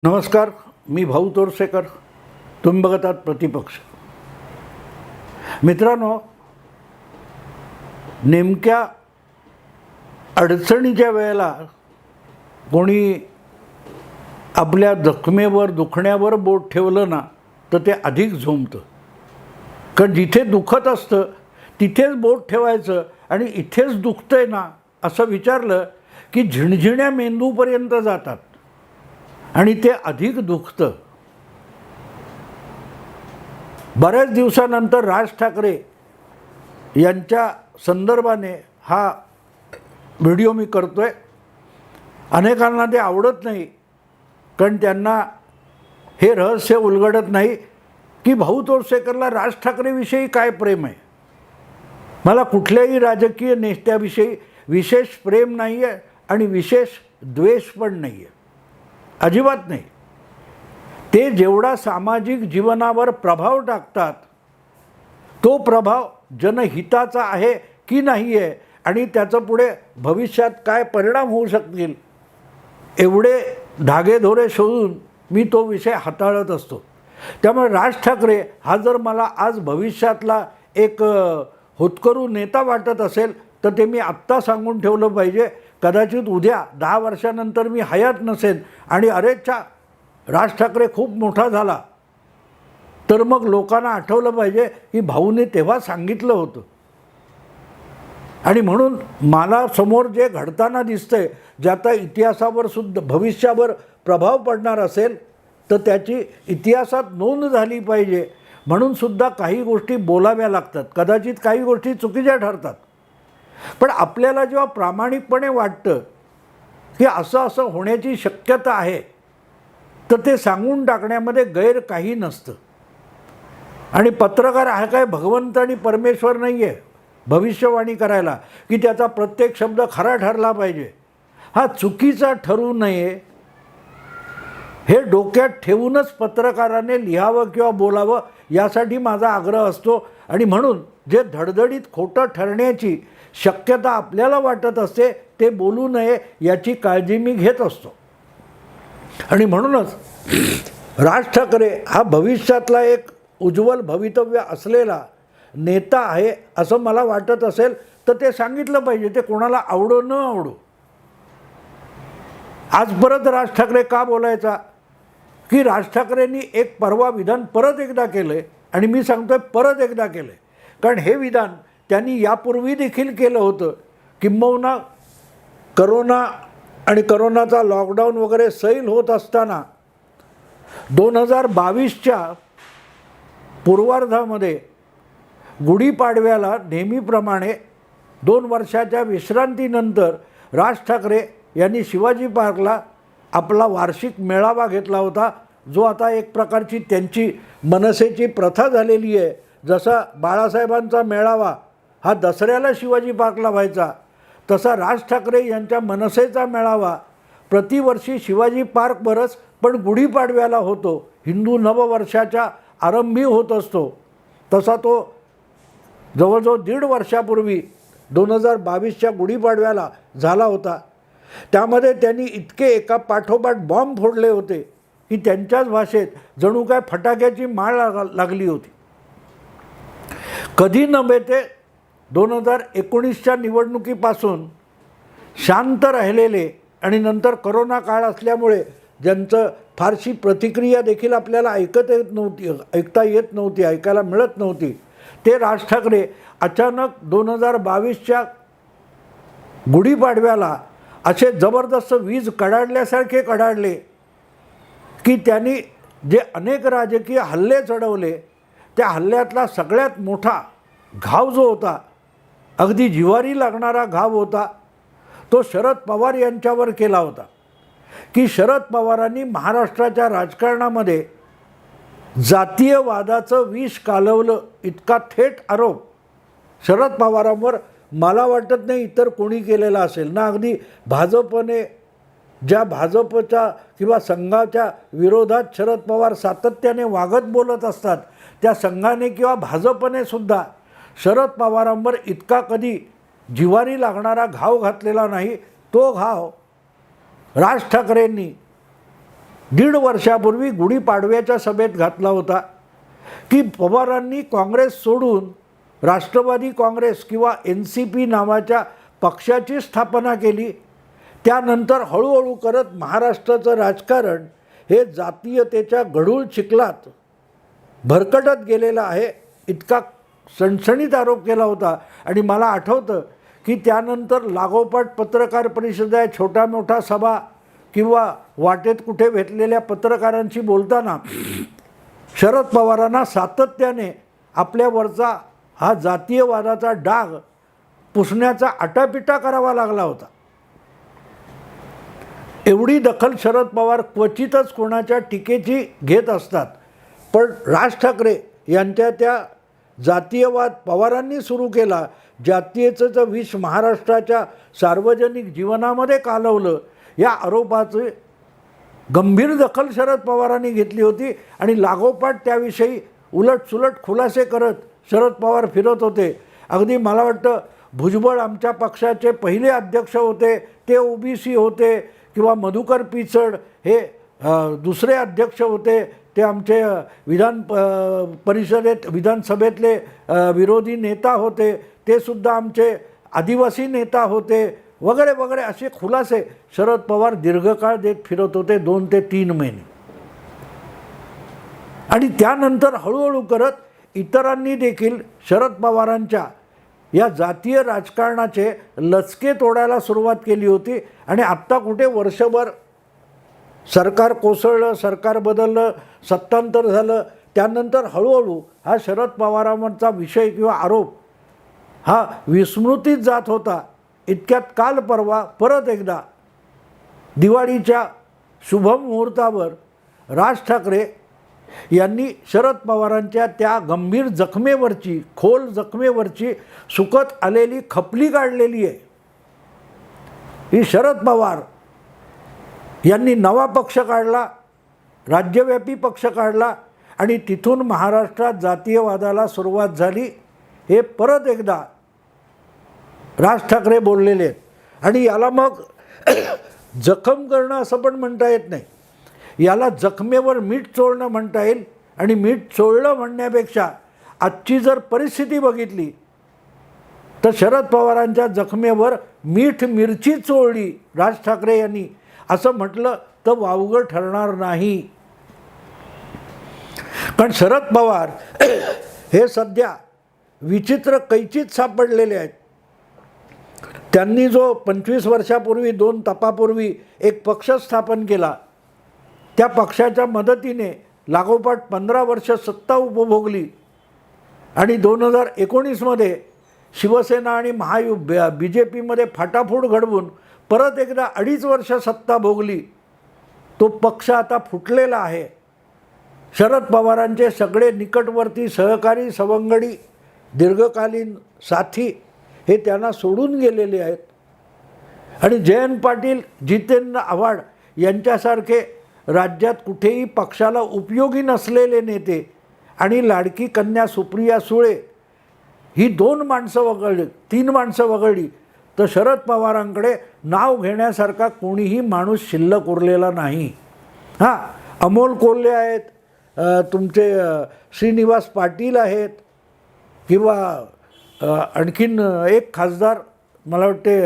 नमस्कार, मी भाऊ तोरसेकर. तुम्ही बघत आहात प्रतिपक्ष. मित्रांनो, नेमक्या अडचणीच्या वेळेला कोणी आपल्या जखमेवर दुखण्यावर बोट ठेवलं ना तर ते अधिक झोंबतं. कारण जिथे दुखत असतं तिथेच बोट ठेवायचं आणि इथेच दुखतंय ना असं विचारलं की झिणझिण्या मेंदूपर्यंत जातात आणि ते अधिक दुखतं. बऱ्याच दिवसानंतर राज ठाकरे यांच्या संदर्भाने हा व्हिडिओ मी करतोय. अनेकांना ते आवडत नाही, कारण त्यांना हे रहस्य उलगडत नाही की भाऊ तोरसेकरला राज ठाकरेविषयी काय प्रेम आहे. मला कुठल्याही राजकीय नेत्याविषयी विशेष प्रेम नाही आहे आणि विशेष द्वेष पण नाही आहे, अजिबात नाही. ते जेवढा सामाजिक जीवनावर प्रभाव टाकतात तो प्रभाव जनहिताचा आहे की नाही आहे आणि त्याचं पुढे भविष्यात काय परिणाम होऊ शकतील एवढे धागेधोरे शोधून मी तो विषय हाताळत असतो. त्यामुळे राज ठाकरे हा जर मला आज भविष्यातला एक होतकरू नेता वाटत असेल तर ते मी आत्ता सांगून ठेवलं पाहिजे. कदाचित उद्या 10 वर्षानंतर मी हयात नसेन आणि अरेच्छा राज ठाकरे खूप मोठा झाला तर मग लोकांना आठवलं पाहिजे की भाऊने तेव्हा सांगितलं होतं. आणि म्हणून मला समोर जे घडताना दिसतंय, ज्याचा इतिहासावर सुद्धा भविष्यावर प्रभाव पडणार असेल तर त्याची इतिहासात नोंद झाली पाहिजे. म्हणून सुद्धा काही गोष्टी बोलाव्या लागतात. कदाचित काही गोष्टी चुकीच्या ठरतात, पण आपल्याला जेव्हा प्रामाणिकपणे वाटतं की असं असं होण्याची शक्यता आहे तर ते सांगून टाकण्यामध्ये गैर काही नसतं. आणि पत्रकार हा काय भगवंत आणि परमेश्वर नाही आहे भविष्यवाणी करायला की त्याचा प्रत्येक शब्द खरा ठरला पाहिजे. हा चुकीचा ठरू नये हे डोक्यात ठेवूनच पत्रकाराने लिहावं किंवा बोलावं यासाठी माझा आग्रह असतो. आणि म्हणून जे धडधडीत खोटं ठरण्याची शक्यता आपल्याला वाटत असते ते बोलू नये याची काळजी मी घेत असतो. आणि म्हणूनच राज ठाकरे हा भविष्यातला एक उज्ज्वल भवितव्य असलेला नेता आहे असं मला वाटत असेल तर ते सांगितलं पाहिजे, ते कोणाला आवडो न आवडो. आज परत राज ठाकरे का बोलायचा की राज ठाकरेंनी एक परवा विधान परत एकदा केलं आहे आणि मी सांगतोय परत एकदा केलं आहे. कारण हे विधान त्यांनी यापूर्वी देखील केलं होतं. किंबहुना करोना आणि करोनाचा लॉकडाऊन वगैरे सैल होत असताना 2022च्या पूर्वार्धामध्ये गुढीपाडव्याला नेहमीप्रमाणे 2 वर्षाच्या विश्रांतीनंतर राज ठाकरे यांनी शिवाजी पार्कला आपला वार्षिक मेळावा घेतला होता, जो आता एक प्रकारची त्यांची मनसेची प्रथा झालेली आहे. जसा बाळासाहेबांचा मेळावा हा दसऱ्याला शिवाजी पार्कला व्हायचा, तसा राज ठाकरे यांच्या मनसेचा मेळावा प्रतिवर्षी शिवाजी पार्कवरच पण गुढीपाडव्याला होतो. हिंदू नववर्षाच्या आरंभी होत असतो. तसा तो जवळजवळ 1.5 वर्षापूर्वी 2022च्या गुढीपाडव्याला झाला होता. त्यामध्ये त्यांनी इतके एका पाठोपाठ बॉम्ब फोडले होते की त्यांच्याच भाषेत जणू काय फटाक्याची माळ लागली होती. कधी नव्हे ते 2019च्या निवडणुकीपासून शांत राहिलेले आणि नंतर करोना काळ असल्यामुळे ज्यांचं फारशी प्रतिक्रिया देखील आपल्याला ऐकता येत नव्हती, ऐकायला मिळत नव्हती, ते राज ठाकरे अचानक 2022च्या गुढीपाडव्याला असे जबरदस्त वीज कडाडल्यासारखे कडाडले की त्यांनी जे अनेक राजकीय हल्ले चढवले त्या हल्ल्यातला सगळ्यात मोठा घाव जो होता, अगदी जिव्हारी लागणारा घाव होता, तो शरद पवार यांच्यावर केला होता. की शरद पवारांनी महाराष्ट्राच्या राजकारणामध्ये जातीयवादाचं विष कालवलं, इतका थेट आरोप शरद पवारांवर मला वाटत नाही इतर कोणी केलेला असेल ना. अगदी भाजपने ज्या भाजपच्या किंवा संघाच्या विरोधात शरद पवार सातत्याने वागत बोलत असतात त्या संघाने किंवा भाजपने सुद्धा शरद पवारांवर इतका कधी जिव्हारी लागणारा घाव घातलेला नाही. तो घाव राज ठाकरेंनी दीड वर्षापूर्वी गुढीपाडव्याच्या सभेत घातला होता की पवारांनी काँग्रेस सोडून राष्ट्रवादी काँग्रेस किंवा NCP नावाच्या पक्षाची स्थापना केली. त्यानंतर हळूहळू करत महाराष्ट्राचं राजकारण हे जातीयतेच्या गढूळ चिखलात भरकटत गेलेलं आहे, इतका सणसणीत आरोप केला होता. आणि मला आठवतं की त्यानंतर लागोपाठ पत्रकार परिषदा, छोट्या मोठ्या सभा किंवा वाटेत कुठे भेटलेल्या पत्रकारांशी बोलताना शरद पवारांना सातत्याने आपल्यावरचा हा जातीयवादाचा डाग पुसण्याचा आटापिटा करावा लागला होता. एवढी दखल शरद पवार क्वचितच कोणाच्या टीकेची घेत असतात. पण राज ठाकरे यांच्या त्या जातीयवाद पवारांनी सुरू केला, जातीयतेचं विष महाराष्ट्राच्या सार्वजनिक जीवनामध्ये कालवलं, या आरोपाचे गंभीर दखल शरद पवारांनी घेतली होती. आणि लागोपाठ त्याविषयी उलटसुलट खुलासे करत शरद पवार फिरत होते. अगदी मला वाटतं भुजबळ आमच्या पक्षाचे पहिले अध्यक्ष होते, ते OBC होते, किंवा मधुकर पिचड हे दुसरे अध्यक्ष होते, ते आमचे विधानसभेतले विरोधी नेता होते, ते सुद्धा आमचे आदिवासी नेता होते, वगैरे वगैरे असे खुलासे शरद पवार दीर्घकाळ देत फिरत होते, 2 ते 3 महिने. आणि त्यानंतर हळूहळू करत इतरांनी देखील शरद पवारांच्या या जातीय राजकारणाचे लचके तोडायला सुरुवात केली होती. आणि आत्ता कुठे वर्षभर सरकार कोसळलं, सरकार बदललं, सत्तांतर झालं, त्यानंतर हळूहळू हा शरद पवारांवरचा विषय किंवा आरोप हा विस्मृतीत जात होता. इतक्यात काल परवा परत एकदा दिवाळीच्या शुभमुहूर्तावर राज ठाकरे यांनी शरद पवारांच्या त्या गंभीर जखमेवरची, खोल जखमेवरची सुकत आलेली खपली काढलेली आहे. ही शरद पवार यांनी नवा पक्ष काढला, राज्यव्यापी पक्ष काढला आणि तिथून महाराष्ट्रात जातीयवादाला सुरुवात झाली. हे परत एकदा राज ठाकरे बोललेले आहेत. आणि याला मग जखम करणं असं पण म्हणता येत नाही, याला जखमेवर मीठ चोळणं म्हणता येईल. आणि मीठ चोळलं म्हणण्यापेक्षा आजची जर परिस्थिती बघितली तर शरद पवारांच्या जखमेवर मीठ मिरची चोळली राज ठाकरे यांनी, असं म्हटलं तर वावगं ठरणार नाही. कारण शरद पवार हे सध्या विचित्र कैचीत सापडलेले आहेत. त्यांनी जो 25 वर्षापूर्वी 2 तपापूर्वी एक पक्ष स्थापन केला, त्या पक्षाच्या मदतीने लागोपाठ 15 वर्ष सत्ता उपभोगली. आणि 2019मध्ये शिवसेना आणि BJPमध्ये फाटाफूट घडवून परत एकदा 2.5 वर्ष सत्ता भोगली. तो पक्ष आता फुटलेला आहे. शरद पवारांचे सगळे निकटवर्ती सहकारी, सवंगडी, दीर्घकालीन साथी हे त्यांना सोडून गेलेले आहेत. आणि जयंत पाटील, जितेंद्र आव्हाड यांच्यासारखे राज्यात कुठेही पक्षाला उपयोगी नसलेले नेते आणि लाडकी कन्या सुप्रिया सुळे ही 2 माणसं वगळली, 3 माणसं वगळली तर शरद पवारांकडे नाव घेण्यासारखा कोणीही माणूस शिल्लक उरलेला नाही. हां, अमोल कोल्हे आहेत, तुमचे श्रीनिवास पाटील आहेत, किंवा आणखीन एक खासदार, मला वाटते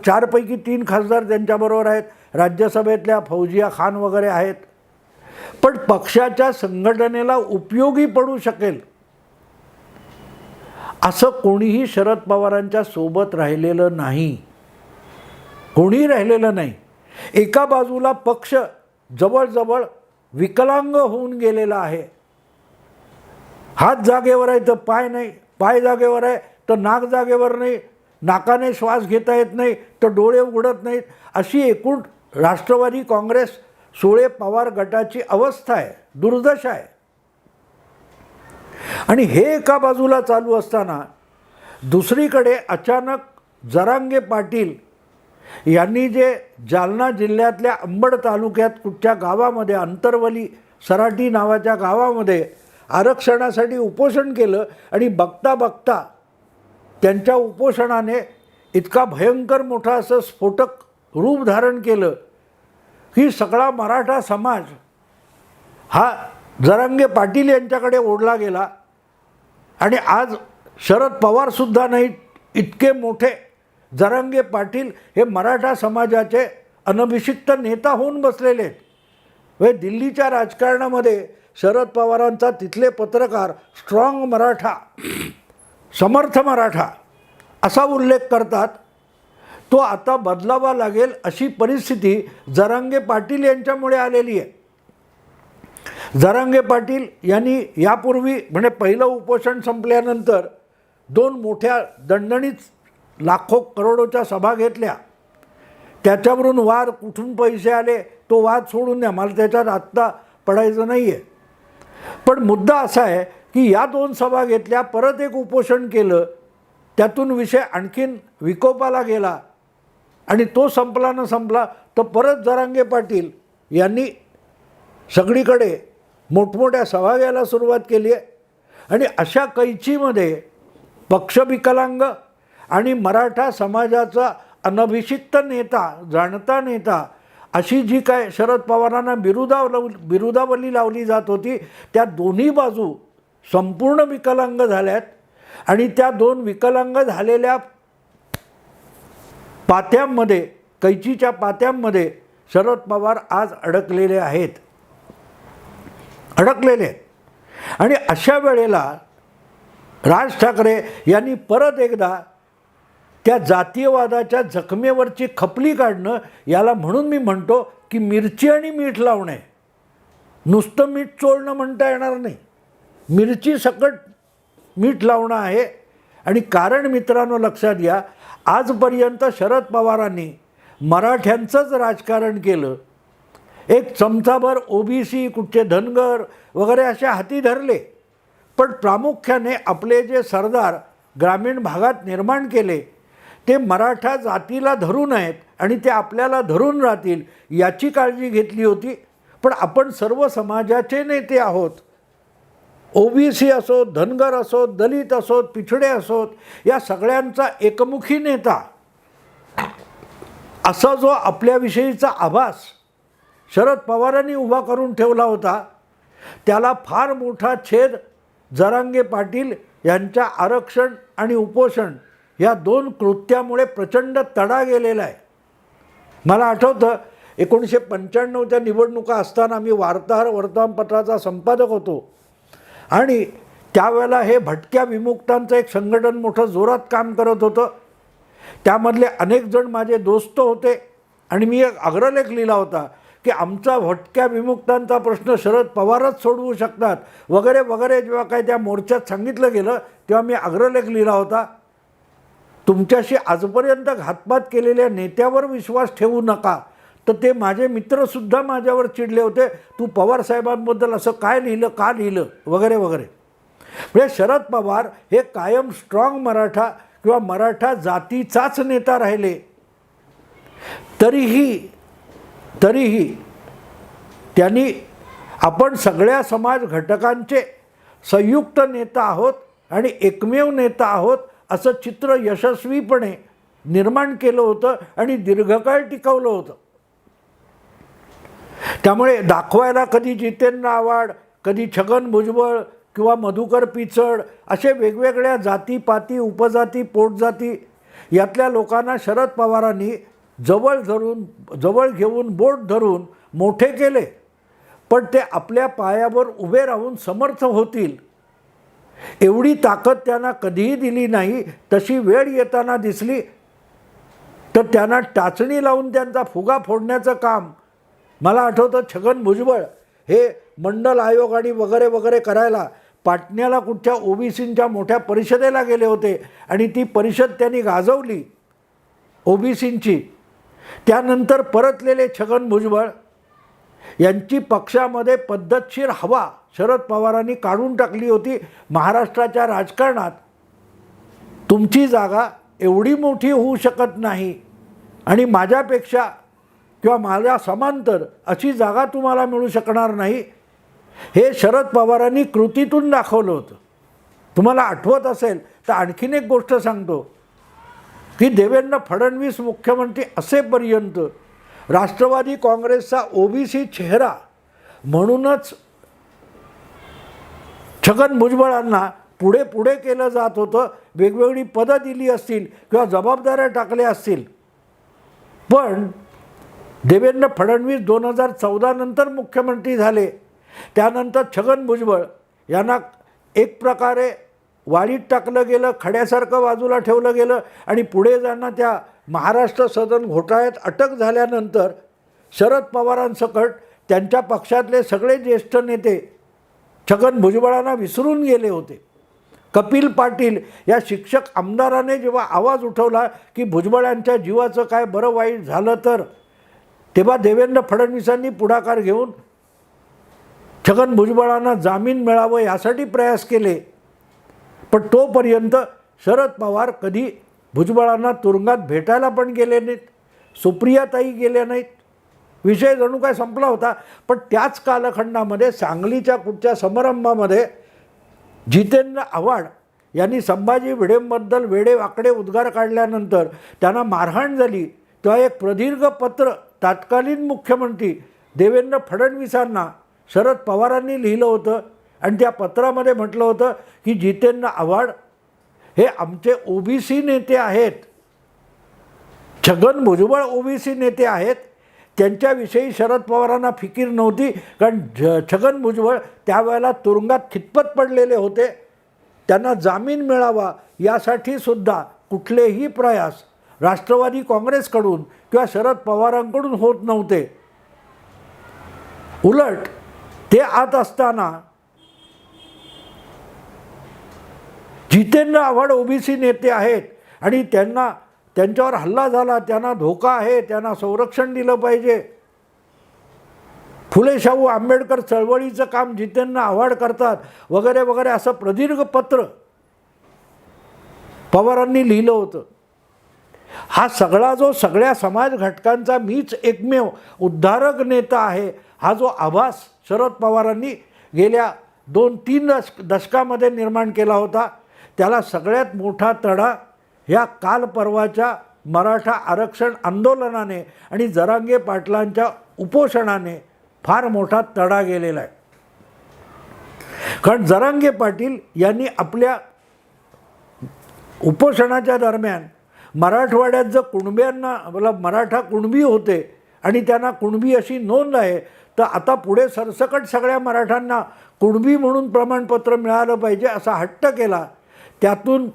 4पैकी 3 खासदार त्यांच्याबरोबर आहेत. राज्यसभेतल्या फौजिया खान वगैरे आहेत. पण पक्षाच्या संघटनेला उपयोगी पडू शकेल असं कोणीही शरद पवारांच्या सोबत राहिलेलं नाही, कोणी राहिलेलं नाही. एका बाजूला पक्ष जवळजवळ विकलांग होऊन गेलेला आहे. हात जागेवर आहे तर पाय नाही, पाय जागेवर आहे तर नाक जागेवर नाही, नाकाने श्वास घेता येत नाही तर डोळे उघडत नाहीत, अशी एकूण राष्ट्रवादी काँग्रेस सुळे पवार गटाची अवस्था आहे, दुर्दशा आहे. आणि हे एका बाजूला चालू असताना दुसरीकडे अचानक जरांगे पाटील यांनी जे जालना जिल्ह्यातल्या अंबड तालुक्यात कुठच्या गावामध्ये, अंतरवली सराटी नावाच्या गावामध्ये आरक्षणासाठी उपोषण केलं. आणि बघता बघता त्यांच्या उपोषणाने इतका भयंकर मोठा असं स्फोटक रूप धारण केलं की सगळा मराठा समाज हा जरांगे पाटील यांच्याकडे ओढला गेला. आणि आज शरद पवारसुद्धा नाही, इतके मोठे जरांगे पाटील हे मराठा समाजाचे अनभिषिक्त नेता होऊन बसलेले आहेत. वे दिल्लीच्या राजकारणामध्ये शरद पवारांचा तिथले पत्रकार स्ट्रॉंग मराठा, समर्थ मराठा असा उल्लेख करतात. तो आता बदलावा लागेल अशी परिस्थिती जरांगे पाटील यांच्यामुळे आलेली आहे. जरांगे पाटील यांनी यापूर्वी म्हणजे पहिलं उपोषण संपल्यानंतर 2 मोठ्या दणदणीत लाखो करोडोच्या सभा घेतल्या. त्याच्यावरून वाद, कुठून पैसे आले तो वाद सोडून द्या, मला त्याच्यात आत्ता पडायचं नाही आहे. पण मुद्दा असा आहे की या 2 सभा घेतल्या, परत एक उपोषण केलं, त्यातून विषय आणखीन विकोपाला गेला आणि तो संपला न संपला तर परत जरांगे पाटील यांनी सगळीकडे मोठमोठ्या सभा घ्यायला सुरुवात केली आहे. आणि अशा कैचीमध्ये पक्षविकलांग आणि मराठा समाजाचा अनभिषिक्त नेता, जाणता नेता अशी जी काय शरद पवारांना बिरुदावली लावली जात होती, त्या दोन्ही बाजू संपूर्ण विकलांग झाल्यात. आणि त्या 2 विकलांग झालेल्या पात्यांमध्ये, कैचीच्या पात्यांमध्ये शरद पवार आज अडकलेले आहेत. आणि अशा वेळेला राज ठाकरे यांनी परत एकदा त्या जातीयवादाच्या जखमेवरची खपली काढणं, याला म्हणून मी म्हणतो की मिरची आणि मीठ लावणे. नुसतं मीठ चोळणं म्हणता येणार नाही, मिरची सकट मीठ लावणं आहे. आणि कारण मित्रांनो लक्षात घ्या, आजपर्यंत शरद पवारांनी मराठ्यांचंच राजकारण केलं. एक चमचाभर OBC, कुठचे धनगर वगैरे असे हाती धरले, पण प्रामुख्याने आपले जे सरदार ग्रामीण भागात निर्माण केले ते मराठा जातीला धरून आहेत आणि ते आपल्याला धरून राहतील याची काळजी घेतली होती. पण आपण सर्व समाजाचे नेते आहोत, OBC असोत, धनगर असोत, दलित असोत, पिछडे असोत, या सगळ्यांचा एकमुखी नेता असा जो आपल्याविषयीचा आभास शरद पवारांनी उभा करून ठेवला होता, त्याला फार मोठा छेद जरांगे पाटील यांच्या आरक्षण आणि उपोषण या 2 कृत्यामुळे प्रचंड तडा गेलेला आहे. मला आठवतं 1995च्या निवडणुका असताना मी वार्ताहर वर्तमानपत्राचा संपादक होतो आणि त्यावेळेला हे भटक्या विमुक्तांचं एक संघटन मोठं जोरात काम करत होतं. त्यामधले अनेक जण माझे दोस्त होते आणि मी एक अग्रलेख लिहिला होता की आमचा भटक्या विमुक्तांचा प्रश्न शरद पवारच सोडवू शकतात वगैरे वगैरे. जेव्हा काय त्या मोर्चात सांगितलं गेलं तेव्हा मी अग्रलेख लिहिला होता, तुमच्याशी आजपर्यंत घातपात केलेल्या नेत्यावर विश्वास ठेवू नका. तर ते माझे मित्रसुद्धा माझ्यावर चिडले होते, तू पवारसाहेबांबद्दल असं काय लिहिलं, का लिहिलं वगैरे वगैरे. म्हणजे शरद पवार हे कायम स्ट्रॉंग मराठा किंवा मराठा जातीचाच नेता राहिले. तरीही त्यांनी आपण सगळ्या समाज घटकांचे संयुक्त नेता आहोत आणि एकमेव नेता आहोत असं चित्र यशस्वीपणे निर्माण केलं होतं आणि दीर्घकाळ टिकवलं होतं. त्यामुळे दाखवायला कधी जितेंद्र आव्हाड, कधी छगन भुजबळ किंवा मधुकर पिचड असे वेगवेगळ्या जातीपाती, उपजाती, पोटजाती यातल्या लोकांना शरद पवारांनी जवळ घेऊन बोट धरून मोठे केले. पण ते आपल्या पायावर उभे राहून समर्थ होतील एवढी ताकद त्यांना कधीही दिली नाही. तशी वेळ येताना दिसली तर त्यांना टाचणी लावून त्यांचा फुगा फोडण्याचं काम, मला आठवतं छगन भुजबळ हे मंडल आयोग आणि वगैरे वगैरे करायला पाटण्याला कुठच्या OBCंच्या मोठ्या परिषदेला गेले होते आणि ती परिषद त्यांनी गाजवली OBCंची. त्यानंतर परतलेले छगन भुजबळ यांची पक्षामध्ये पद्धतशीर हवा शरद पवारांनी काढून टाकली होती. महाराष्ट्राच्या राजकारणात तुमची जागा एवढी मोठी होऊ शकत नाही आणि माझ्यापेक्षा किंवा माझ्या समांतर अशी जागा तुम्हाला मिळू शकणार नाही, हे शरद पवारांनी कृतीतून दाखवलं होतं. तुम्हाला आठवत असेल तर आणखीन एक गोष्ट सांगतो की देवेंद्र फडणवीस मुख्यमंत्री असेपर्यंत राष्ट्रवादी काँग्रेसचा ओबीसी चेहरा म्हणूनच छगन भुजबळांना पुढे पुढे केलं जात होतं, वेगवेगळी पदं दिली असतील किंवा जबाबदाऱ्या टाकल्या असतील. पण देवेंद्र फडणवीस 2014 नंतर मुख्यमंत्री झाले. त्यानंतर छगन भुजबळ यांना एक प्रकारे वाळीत टाकलं गेलं, खड्यासारखं बाजूला ठेवलं गेलं आणि पुढे जाणं त्या महाराष्ट्र सदन घोटाळ्यात अटक झाल्यानंतर शरद पवारांसकट त्यांच्या पक्षातले सगळे ज्येष्ठ नेते छगन भुजबळांना विसरून गेले होते. कपिल पाटील या शिक्षक आमदाराने जेव्हा आवाज उठवला की भुजबळांच्या जीवाचं काय बरं वाईट झालं तर, तेव्हा देवेंद्र फडणवीसांनी पुढाकार घेऊन छगन भुजबळांना जामीन मिळावं यासाठी प्रयास केले. पण तोपर्यंत शरद पवार कधी भुजबळांना तुरुंगात भेटायला पण गेले नाहीत, सुप्रियाताई गेल्या नाहीत. विषय जणू काय संपला होता. पण त्याच कालखंडामध्ये सांगलीच्या कुठच्या समारंभामध्ये जितेंद्र आव्हाड यांनी संभाजी भिडेंबद्दल वेडेवाकडे उद्गार काढल्यानंतर त्यांना मारहाण झाली. तेव्हा एक प्रदीर्घ पत्र तत्कालीन मुख्यमंत्री देवेंद्र फडणवीसांना शरद पवारांनी लिहिलं होतं आणि त्या पत्रामध्ये म्हटलं होतं की जितेंद्र आव्हाड हे आमचे ओबीसी नेते आहेत, छगन भुजबळ ओबीसी नेते आहेत. त्यांच्याविषयी शरद पवारांना फिकीर नव्हती, कारण छगन भुजबळ त्यावेळेला तुरुंगात खितपत पडलेले होते. त्यांना जामीन मिळावा यासाठी सुद्धा कुठलेही प्रयास राष्ट्रवादी काँग्रेसकडून किंवा शरद पवारांकडून होत नव्हते. उलट ते आत असताना जितेंद्र आव्हाड ओबीसी नेते आहेत आणि त्यांच्यावर हल्ला झाला, त्यांना धोका आहे, त्यांना संरक्षण दिलं पाहिजे. फुले शाहू आंबेडकर चळवळीचं काम जितेंद्र आव्हाड करतात वगैरे वगैरे असं प्रदीर्घ पत्र पवारांनी लिहिलं होतं. हा सगळा जो सगळ्या समाज घटकांचा मीच एकमेव उद्धारक नेता आहे, हा जो आभास शरद पवारांनी गेल्या 2-3 दशकामध्ये निर्माण केला होता, त्याला सगळ्यात मोठा तडा ह्या काल परवाच्या मराठा आरक्षण आंदोलनाने आणि जरांगे पाटलांच्या उपोषणाने फार मोठा तडा गेलेला आहे. कारण जरांगे पाटील यांनी आपल्या उपोषणाच्या दरम्यान मराठवाड्यात जर कुणब्यांना मराठा कुणबी होते आणि त्यांना कुणबी अशी नोंद आहे, तर आता पुढे सरसकट सगळ्या मराठ्यांना कुणबी म्हणून प्रमाणपत्र मिळालं पाहिजे असा हट्ट केला. त्यातून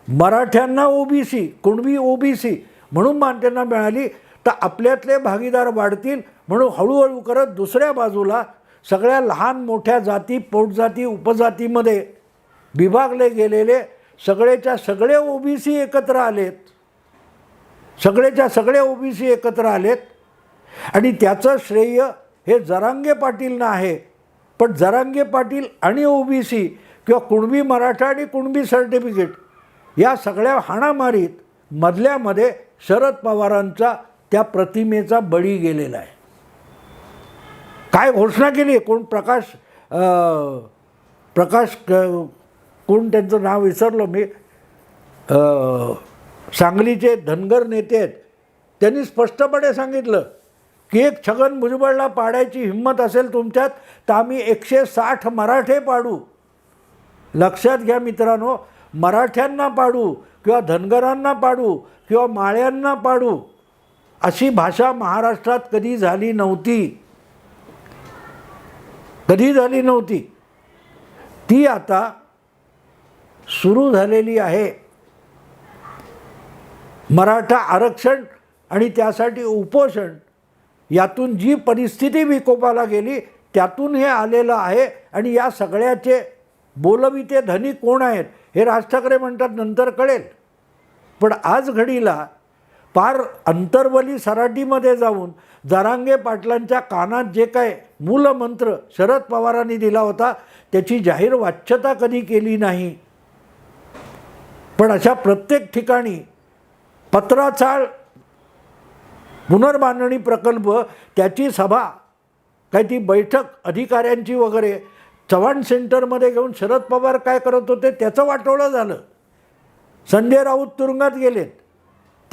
मराठ्यांना ओबीसी, कुणबी ओबीसी म्हणून मान्यता मिळाली, तर आपल्यातले भागीदार वाढतील म्हणून हळूहळू करत दुसऱ्या बाजूला सगळ्या लहान मोठ्या जाती, पोटजाती, उपजातीमध्ये विभागले गेलेले सगळेच्या सगळे ओबीसी एकत्र आलेत. सगळेच्या सगळे ओबीसी एकत्र आलेत आणि त्याचं श्रेय हे जरांगे पाटीलनं आहे. पण जरांगे पाटील आणि ओबीसी किंवा कुणबी मराठा आणि कुणबी सर्टिफिकेट या सगळ्या हाणामारीत मधल्यामध्ये शरद पवारांचा त्या प्रतिमेचा बळी गेलेला आहे. काय घोषणा केली? कोण प्रकाश कोण त्यांचं नाव विसरलो मी, सांगलीचे धनगर नेते आहेत, त्यांनी स्पष्टपणे सांगितलं की एक छगन भुजबळला पाडायची हिंमत असेल तुमच्यात तर आम्ही 160 मराठे पाडू. लक्षात घ्या मित्रांनो, मराठ्यांना पाडू किंवा धनगरांना पाडू किंवा माळ्यांना पाडू अशी भाषा महाराष्ट्रात कधी झाली नव्हती, कधी झाली नव्हती. ती आता सुरू झालेली आहे. मराठा आरक्षण आणि त्यासाठी उपोषण यातून जी परिस्थिती विकोपाला गेली त्यातून हे आलेलं आहे. आणि या सगळ्याचे बोलविते धनी कोण आहेत हे राज ठाकरे म्हणतात नंतर कळेल. पण आज घडीला पार अंतर्वली सराटीमध्ये जाऊन जरांगे पाटलांच्या कानात जे काय मूलमंत्र शरद पवारांनी दिला होता त्याची जाहीर वाच्यता कधी केली नाही. पण अशा प्रत्येक ठिकाणी पत्राचाळ पुनर्बांधणी प्रकल्प, त्याची सभा, काय ती बैठक अधिकाऱ्यांची वगैरे चव्हाण सेंटरमध्ये घेऊन शरद पवार काय करत होते त्याचं वाटोळं झालं. संजय राऊत तुरुंगात गेलेत,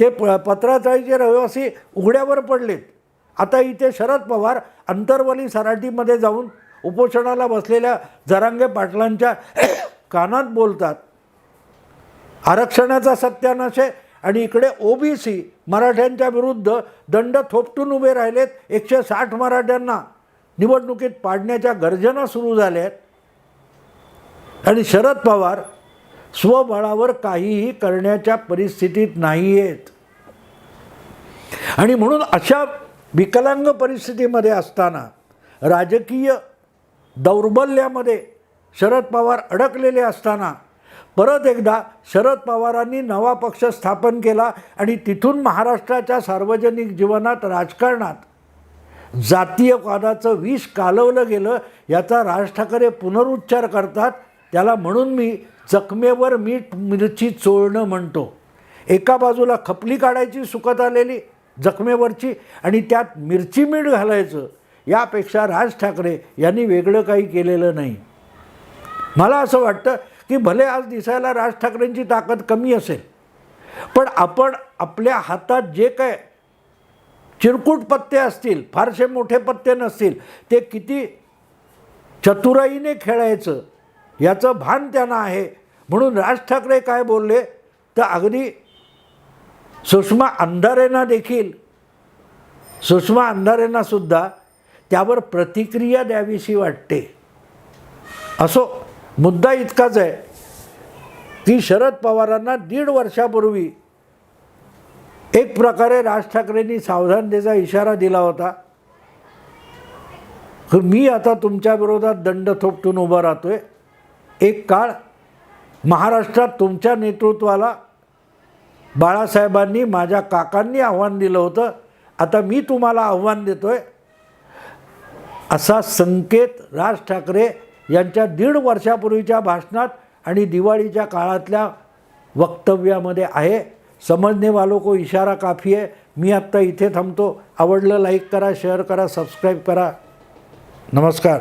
ते पत्राचाळीचे रहिवासी उघड्यावर पडलेत. आता इथे शरद पवार अंतरवली सराटीमध्ये जाऊन उपोषणाला बसलेल्या जरांगे पाटलांच्या कानात बोलतात. आरक्षणाचा सत्यानाश आहे आणि इकडे ओबीसी मराठ्यांच्या विरुद्ध दंड थोपटून उभे राहिलेत. 160 मराठ्यांना निवडणुकीत पाडण्याच्या गर्जना सुरू झाल्या आहेत आणि शरद पवार स्वबळावर काहीही करण्याच्या परिस्थितीत नाही आहेत. आणि म्हणून अशा विकलांग परिस्थितीमध्ये असताना, राजकीय दौर्बल्यामध्ये शरद पवार अडकलेले असताना परत एकदा शरद पवारांनी नवा पक्ष स्थापन केला आणि तिथून महाराष्ट्राच्या सार्वजनिक जीवनात, राजकारणात जातीयवादाचं विष कालवलं गेलं. याचा राज ठाकरे पुनरुच्चार करतात. त्याला म्हणून मी जखमेवर मीठ मिरची चोळणं म्हणतो. एका बाजूला खपली काढायची सुकत आलेली जखमेवरची आणि त्यात मिरची मीठ घालायचं, यापेक्षा राज ठाकरे यांनी वेगळं काही केलेलं नाही. मला असं वाटतं की भले आज दिसायला राज ठाकरेंची ताकद कमी असेल, पण आपण आपल्या हातात जे काय चिरकुट पत्ते असतील, फारसे मोठे पत्ते नसतील, ते किती चतुराईने खेळायचं याचं भान त्यांना आहे. म्हणून राज ठाकरे काय बोलले तर अगदी सुषमा अंधारेंनासुद्धा त्यावर प्रतिक्रिया द्यावीशी वाटते. असो, मुद्दा इतकाच आहे की शरद पवारांना 1.5 वर्षापूर्वी एक प्रकारे राज ठाकरेंनी सावधानतेचा इशारा दिला होता की मी आता तुमच्या विरोधात दंड थोपटून उभा राहतोय. एक काळ महाराष्ट्रात तुमच्या नेतृत्वाला बाळासाहेबांनी, माझ्या काकांनी आव्हान दिलं होतं, आता मी तुम्हाला आव्हान देतोय. असा संकेत राज ठाकरे यांच्या 1.5 वर्षापूर्वीच्या भाषणात आणि दिवाळीच्या काळातल्या वक्तव्यामध्ये आहे. समझने वालों को इशारा काफ़ी है. मी आत्ता इथे थांबतो. आवडलं लाईक करा, शेअर करा, सबस्क्राईब करा. नमस्कार.